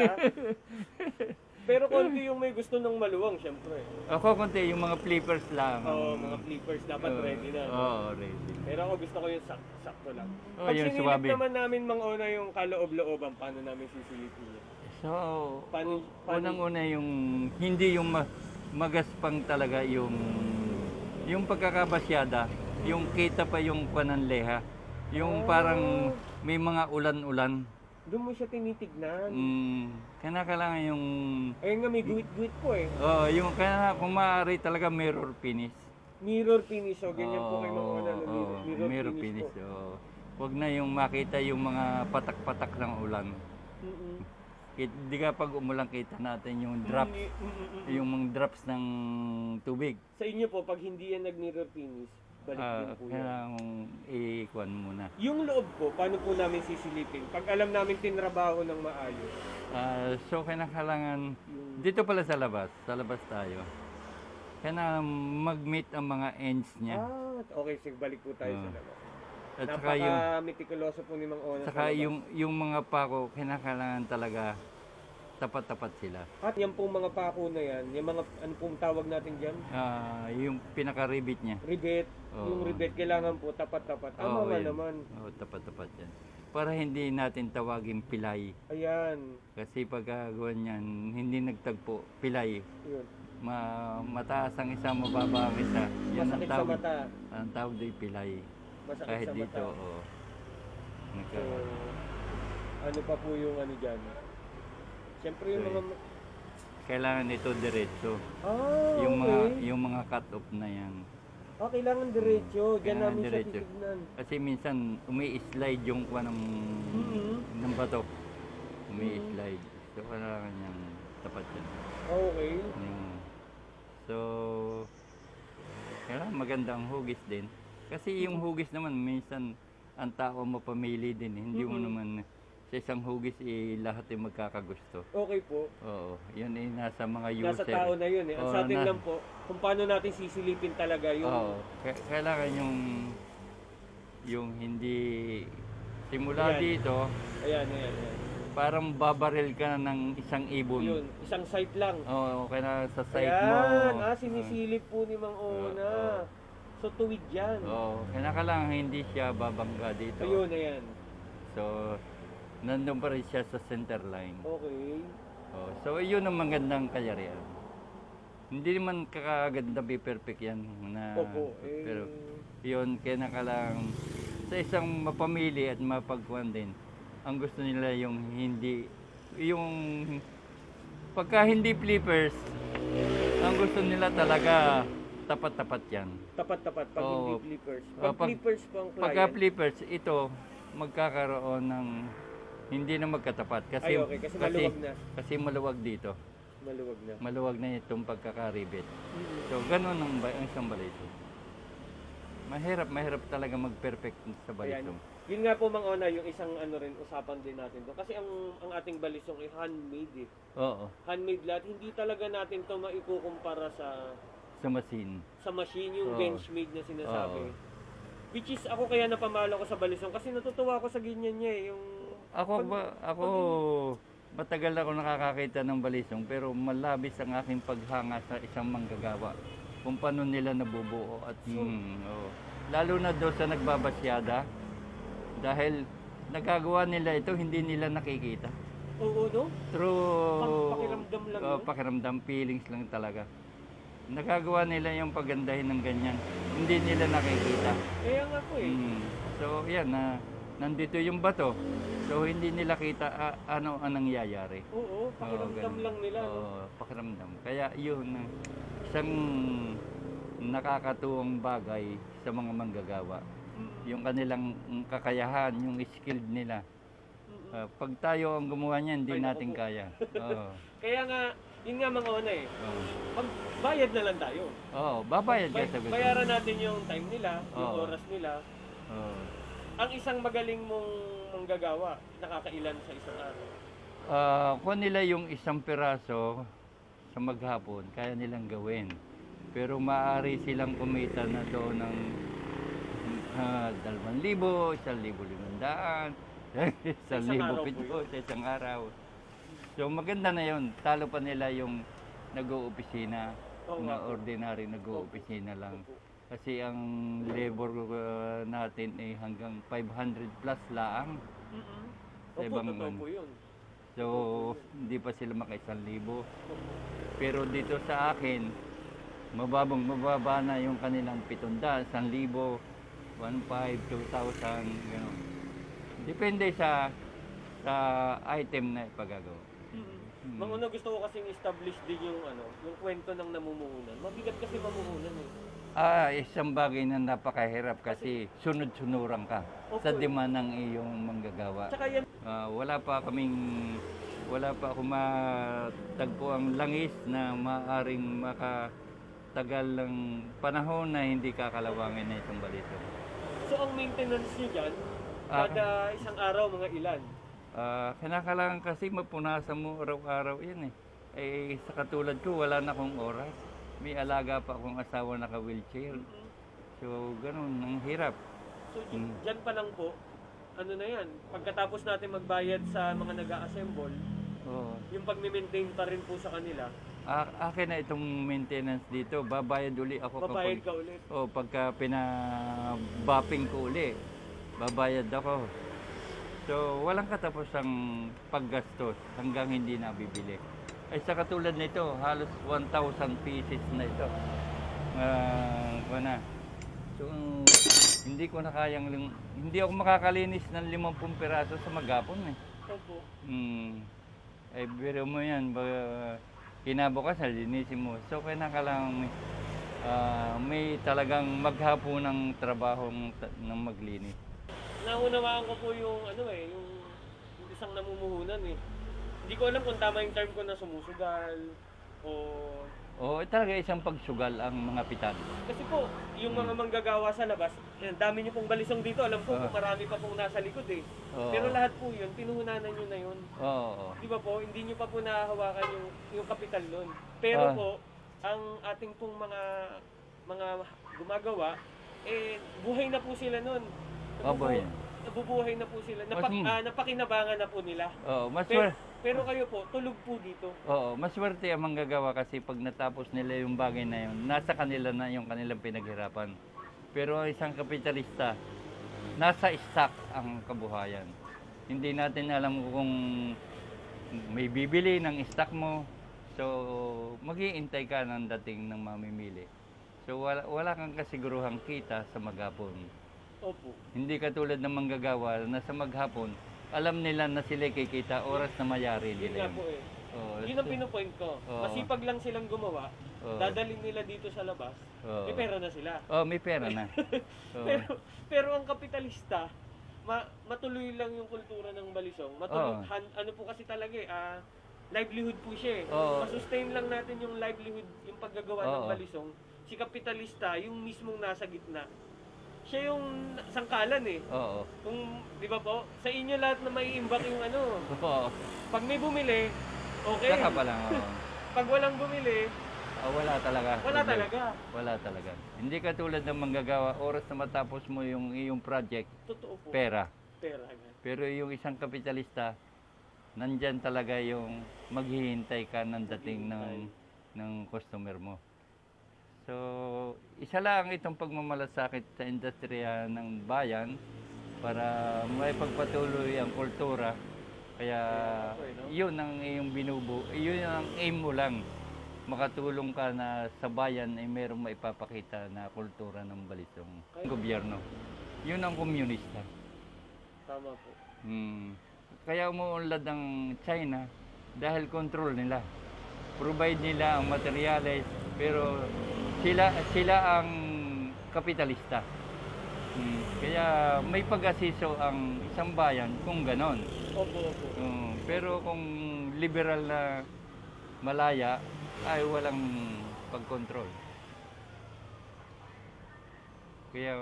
Pero konti yung may gusto ng maluwang, syempre. Ako konti, yung mga flippers lang. Oo, mga flippers dapat ready na. Oo, ready. Pero ako gusto ko yung sakto lang. Oh, Pag yung sinilip suwabe. naman namin Mang Ona yung kaloob-looban, paano namin sisilipin yun? So, Paano- unang-una yung hindi yung magaspang talaga yung pagkakabasyada, yung kita pa yung pananleha, yung parang may mga ulan-ulan. Doon mo siya tinitignan. Kailangan yung Ayun nga, may guwit-guwit po eh. yung kung maaari talaga mirror finish. Mirror finish, so ganyan po kay Mang Ona. Mirror finish. po. Huwag na yung makita yung mga patak-patak ng ulan. Mm-mm. Di ka pag umulan kita natin yung drops, yung mga drops ng tubig. Sa inyo po, pag hindi yan nag-mirror finish, balik din po yan. Kailangan i-kuan muna. Yung loob po, paano po namin sisilipin? Pag alam namin tinrabaho ng maayos. So kailangan dito pala sa labas tayo. Kailangan mag-meet ang mga ends niya. Okay, sige, balik po tayo sa labas. At saka yung Napaka-mitikuloso po ni Mang Ona saka sa labas. yung mga pako kailangan talaga tapat-tapat sila. At yan pong mga pako na yan, yung mga, ano pong tawag natin dyan? Yung pinaka-rivet niya. Rivet. Yung rivet, kailangan po tapat-tapat. Tama nga yun. naman. Tapat-tapat yan. Para hindi natin tawagin pilay. Ayan. Kasi pagkagawa niyan, hindi nagtagpo, pilay. Yun. Mataas ang isa, mababa ang isa. Yan ang Masakit sa tawag. mata. Ang tawag do'y pilay. Masakit Kahit sa dito, mata. Nagka, So, ano pa po yung ano dyan? Siyempre yung Okay. mga... kailangan ito diretso. okay. Yung mga cut-off na yan. Kailangan diretso. Diyan Kailangan namin siya diretso. titignan. Kasi minsan umi-slide yung kuha ng bato. Umi-slide. So kailangan niyang tapat yan. Okay. So, kailangan maganda ang hugis din. Kasi yung hugis naman, minsan ang tao mapamili din. Hindi mo naman sa isang hugis lahat ay magkakagusto. Okay po. Oo, yun ay nasa mga user. Nasa tao na yun eh. Ang sa atin lang po, kung paano natin sisilipin talaga yung... Oo, kailangan yung hindi simula Ayan. dito, Ayan. parang babaril ka na ng isang ibon. Yun, isang site lang. Oo, kaya sa site mo. Ayan, sinisilip po ni Mang Ona. So tuwid yan. Oo, kailangan hindi siya babangga dito. Ayun, ayan. So, nandun pa rin siya sa center line. Okay. So, yun ang magandang kayarihan. Hindi naman kakaganda be perfect yan. Opo. Pero, yun, kailangan sa isang mapamili at mapagkuhan din. Ang gusto nila yung hindi, yung pagka hindi flippers, ang gusto nila talaga tapat-tapat yan. Tapat-tapat pag hindi flippers. Pag pag- flippers po ang client. Pagka flippers, ito magkakaroon ng hindi na magkatapat kasi okay. Kasi maluwag na. Kasi maluwag dito. Maluwag na. Maluwag na itong pagkakaribet. So ganun ang isang balito. Mahirap talaga mag-perfect sa balito. Yun nga po Mang Ona, yung isang ano rin usapan din natin to. Kasi ang ating balisong ay handmade eh. Oo, Handmade lahat. Hindi talaga natin to maikukumpara sa sa machine. yung Oo. benchmade na sinasabi. Oo. Which is ako kaya napamalo ko sa balisong kasi natutuwa ako sa ganyan niya eh. Yung Ako matagal ako nakakakita ng balisong pero malabis ang aking paghanga sa isang manggagawa. Kung paano nila nabubuo at lalo na doon sa nagbabasyada dahil nagagawa nila ito hindi nila nakikita. Oo, no? Through Pakiramdam lang yun. pakiramdam, feelings lang talaga. Nagagawa nila yung pagandahin ng ganyan. Hindi nila nakikita. Kaya nga po eh. So yan nandito yung bato. So hindi nila kita ano ang nangyayari. Oo, pakiramdam ganun. lang nila. No? Oo, pakiramdam. Kaya yun isang nakakatuwang bagay sa mga manggagawa. Yung kanilang kakayahan, yung skilled nila. Pag tayo ang gumawa niyan, hindi natin kaya. Oo. Kaya nga, yun nga mga una eh. Oo. Magbayad na lang tayo. Oo, babayad ka sa gusto. Bayaran natin yung time nila, yung Oo. oras nila. Oo. Ang isang magaling mong manggagawa, nakakailan sa isang araw? Kung nila yung isang piraso sa maghapon, kaya nilang gawin. Pero maaari silang kumita na doon ng 2,000, 1,500, 1,000 araw po pito sa isang araw. So maganda na yon. Talo pa nila yung nag-oopisina, na ordinary nag-oopisina lang. Kasi ang labor natin ay hanggang 500 plus laang. Sa ibang Totoo po yun. So hindi pa sila maka 1,000. Pero dito sa akin, mababa na yung kanilang 700, 1,000, 1,500, 2,000, gano'n. Depende sa item na ipagagawa. Mga una gusto ko kasing establish din yung yung kwento ng namumuhunan. Mabigat kasi mamuhunan eh. Isang bagay na napakahirap kasi sunod-sunuran ka sa demand ng iyong manggagawa. Tsaka yan, wala pa ako matagpo ang langis na maaring makatagal ng panahon na hindi kakalawangin na itong balito. so ang maintenance nyo dyan, kada isang araw mga ilan? Kinakailangan kasi mapunasan mo araw-araw yan eh. Sa katulad ko, wala na akong oras. May alaga pa akong asawa naka-wheelchair. So, ganun, ang hirap. So, dyan pa lang po, ano na yan, pagkatapos natin magbayad sa mga nag-a-assemble, yung pag-maintain pa rin po sa kanila. Akin na itong maintenance dito, babayad uli ako. Babayad ka ulit? Pagka pinabapping ko uli, babayad ako. So, walang katapusang paggastos hanggang hindi nabibili. Sa katulad nito, halos 1,000 pieces na ito. So, hindi ako makakalinis ng 50 piraso sa maghapon eh. Opo. Biro mo yan, kinabukasan, linisin mo. So, kailangan may talagang maghapon ng trabaho ng maglinis. Naunawaan ko po yung yung isang namumuhunan eh. Hindi ko alam kung tama yung term ko na sumusugal o talaga isang pagsugal ang mga pitan. kasi po, yung mga manggagawa sa labas, dami niyo pong balisong dito, alam ko kung marami pa pong nasa likod eh. Pero lahat po yun, pinuhunanan niyo na yun. Di ba po, hindi niyo pa po nahahawakan yung kapital nun. Pero po, ang ating pong mga gumagawa, buhay na po sila nun. Nabubuhay na po sila. Napakinabangan na po nila. Pero kayo po, tulog po dito. Maswerte ang manggagawa kasi pag natapos nila yung bagay na yun, nasa kanila na yung kanilang pinaghirapan. Pero ang isang kapitalista, nasa stock ang kabuhayan. Hindi natin alam kung may bibili ng stock mo. So, mag-iintay ka ng dating ng mamimili. So, wala kang kasiguruhang kita sa maghapon. Opo. Hindi katulad ng manggagawa na sa maghapon, alam nila na sila kikita oras na mayari nila. Yun nga po eh. Yun ang pinupoint ko. Masipag lang silang gumawa, dadalhin nila dito sa labas, may pera na sila. May pera na. pero ang kapitalista, matuloy lang yung kultura ng balisong. Ano po kasi talaga livelihood po siya eh. Masustain lang natin yung livelihood, yung paggagawa ng balisong. Si kapitalista, yung mismong nasa gitna, siya yung sangkalan eh. Kung, di ba po, sa inyo lahat na maiimbak yung pag may bumili, okay. Saka pa lang. Pag walang bumili, wala talaga. Wala talaga. Hindi katulad ng manggagawa, oras na matapos mo yung iyong project, totoo po. pera. Agad. Pero yung isang kapitalista, nandyan talaga yung maghihintay ka ng dating ng customer mo. So, isa lang itong pagmamalasakit sa industriya ng bayan para may pagpatuloy ang kultura. Kaya yun ang iyong yun ang aim mo lang. Makatulong ka na sa bayan ay mayroong maipapakita na kultura ng balisong gobyerno. Yun ang komunista. Tama po. Kaya umuunlad ang China dahil control nila. Provide nila ang materyales pero sila ang kapitalista. Kaya may pag-asiso ang isang bayan kung ganon. Opo. Pero kung liberal na malaya, ay walang pag-control. Kaya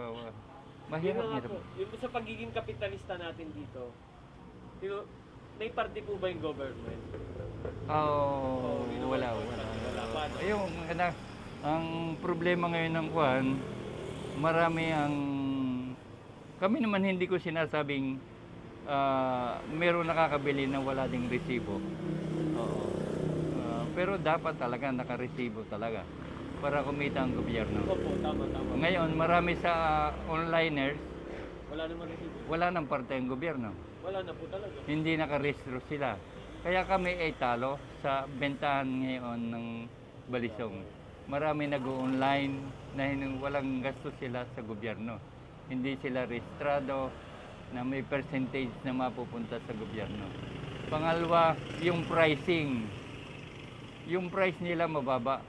mahirap. Yung sa pagiging kapitalista natin dito, may parte po ba yung government? Wala. Ang problema ngayon ng Kuwan, marami kami naman hindi ko sinasabing meron nakakabili na wala ding resibo. Pero dapat talaga nakaresibo talaga para kumita ang gobyerno. Opo, tama. Ngayon, marami sa onliners, Wala naman resibo. wala nang parte ang gobyerno. Wala na po talaga. Hindi nakarehistro sila. Kaya kami ay talo sa bentahan ngayon ng balisong. Marami nag-online na walang gasto sila sa gobyerno. Hindi sila rehistrado na may percentage na mapupunta sa gobyerno. Pangalawa, yung pricing. Yung price nila mababa.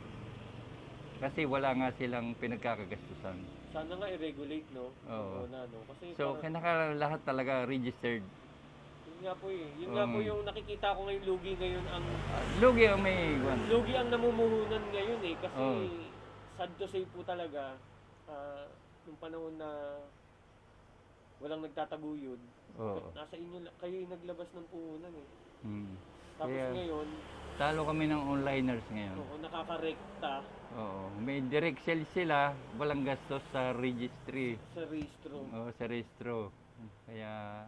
Kasi wala nga silang pinagkakagastusan. Sana nga i-regulate, no? Oo. No? Kasi So, lahat talaga registered. yun nga po yun nga po yung nakikita ko ngayon, lugi ngayon ang Lugi ang may iwan. lugi ang namumuhunan ngayon kasi Oo. sad to say po talaga nung panahon na walang nagtataguyod, Oo. nasa inyo kayo yung naglabas ng puhunan Tapos Kaya, ngayon, talo kami ng onliners ngayon. nakakorekta Oo. May direct sale sila, walang gastos sa registry. sa rehistro. Oo, sa registro. Kaya,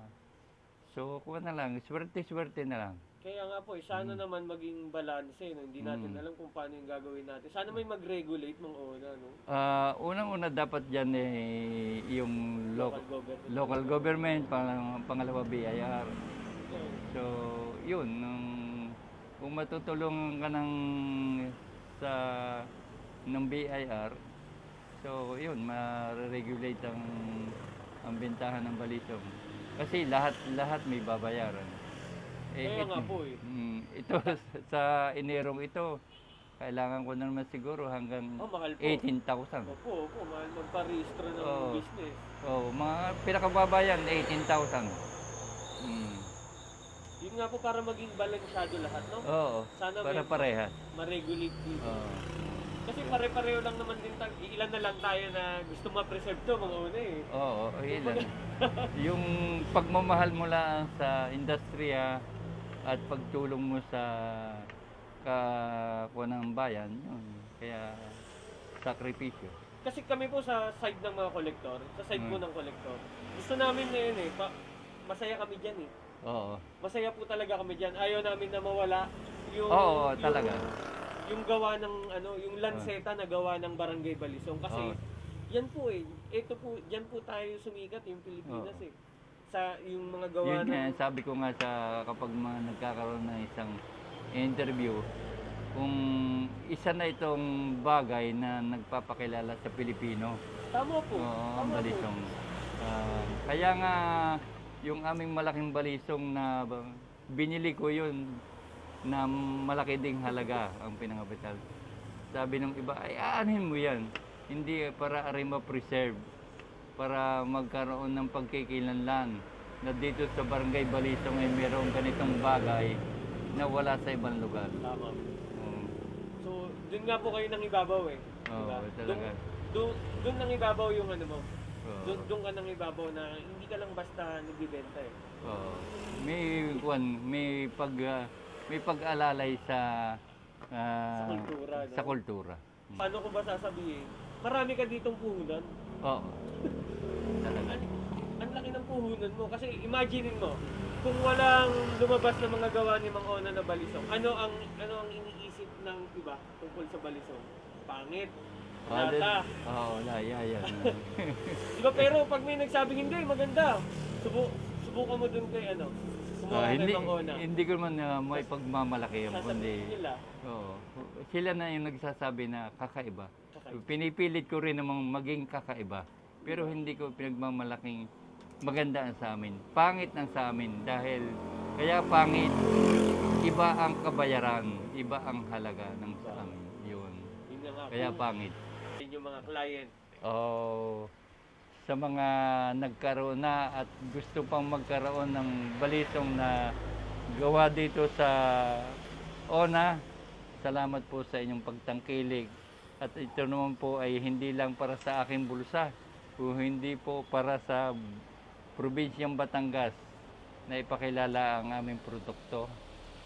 so, kuha na lang. Swerte-swerte na lang. Kaya nga po, sana naman maging balanse, no? Hindi natin alam kung paano yung gagawin natin. Sana may mag-regulate ng una, no? Unang-una dapat dyan yung local government, pangalawa BIR. So, yun. Kung matutulungan ka ng BIR, so yun, ma-regulate ang bentahan ng balisong. Kasi lahat may babayaran. Kaya nga po Ito sa Enerong ito, kailangan ko na naman siguro hanggang mahal po. 18,000. Opo, mahal magpa-rehistro ng Oo. business. Mga pinakababayan, 18,000. Yun nga po para maging balansyado lahat, no? Oo, Sana para may parehas. ma-regulate dito. Oo. Kasi pare-pareho lang naman din tayo. Ilan na lang tayo na gusto ma-preserve to, mga una Oo, ilan. Yung pagmamahal mo lang sa industriya at pagtulong mo sa kapwa ng bayan, yun. Kaya sakripisyo. Kasi kami po sa side ng mga kolektor, sa side po ng kolektor, gusto namin na yun masaya kami dyan Oo. Masaya po talaga kami dyan. Ayaw namin na mawala yung Oo, talaga. yung gawa ng yung lanseta na gawa ng Barangay Balisong kasi yan po ito po diyan po tayo sumikat yung Pilipinas sa yung mga gawa Yun nga, sabi ko nga kapag nagkakaroon ng isang interview, kung isa na itong bagay na nagpapakilala sa Pilipino. Tama po. Oo, ang balisong. Kaya nga, yung aming malaking balisong na binili ko yun na malaki ding halaga ang pinangapital. Sabi ng iba, ay aanhin mo yan. Hindi para ma-preserve, para magkaroon ng pagkikilanlan na dito sa Barangay Balisong ay mayroong ganitong bagay na wala sa ibang lugar. Tama. So, dun nga po kayo nang ibabaw Oo, talaga. Dun nang ibabaw yung mo. Doon ka nang ibabaw na hindi ka lang basta nagbibenta Oo. May pag-alalay sa kultura. No? Sa kultura. Paano ko ba sasabihin? Marami ka ditong puhunan. Oo. Talaga. Ang laki ng puhunan mo. Kasi imaginein mo, kung walang lumabas na mga gawa ni Mang Ona na balisong, ano ang iniisip ng iba tungkol sa balisong? Pangit. Nata. Oo, yan. Diba, pero pag may nagsabing hindi, maganda. Subukan mo dun kay kumuha kay Mang Ona. Hindi ko man may pagmamalaki yung kundi. Sasabihin nila. Oo. Sila na yung nagsasabi na kakaiba. Pinipilit ko rin namang maging kakaiba. Pero hindi ko pinagmamalaking maganda ang sa amin. Pangit ang sa amin dahil kaya pangit, iba ang kabayaran, iba ang halaga ng sa amin. Yun. Kaya pangit. Yung mga client. Sa mga nagkaroon na at gusto pang magkaroon ng balisong na gawa dito sa ONA, salamat po sa inyong pagtangkilik. At ito naman po ay hindi lang para sa aking bulsa, o hindi po para sa probinsyang Batangas na ipakilala ang aming produkto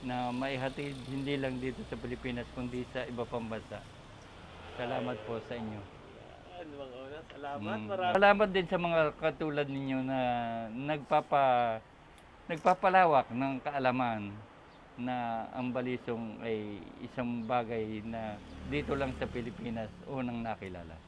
na maihatid hindi lang dito sa Pilipinas kundi sa iba pang bansa. Salamat po sa inyo. Salamat. Marami. Salamat din sa mga katulad ninyo na nagpapalawak ng kaalaman na ang balisong ay isang bagay na dito lang sa Pilipinas unang nakilala.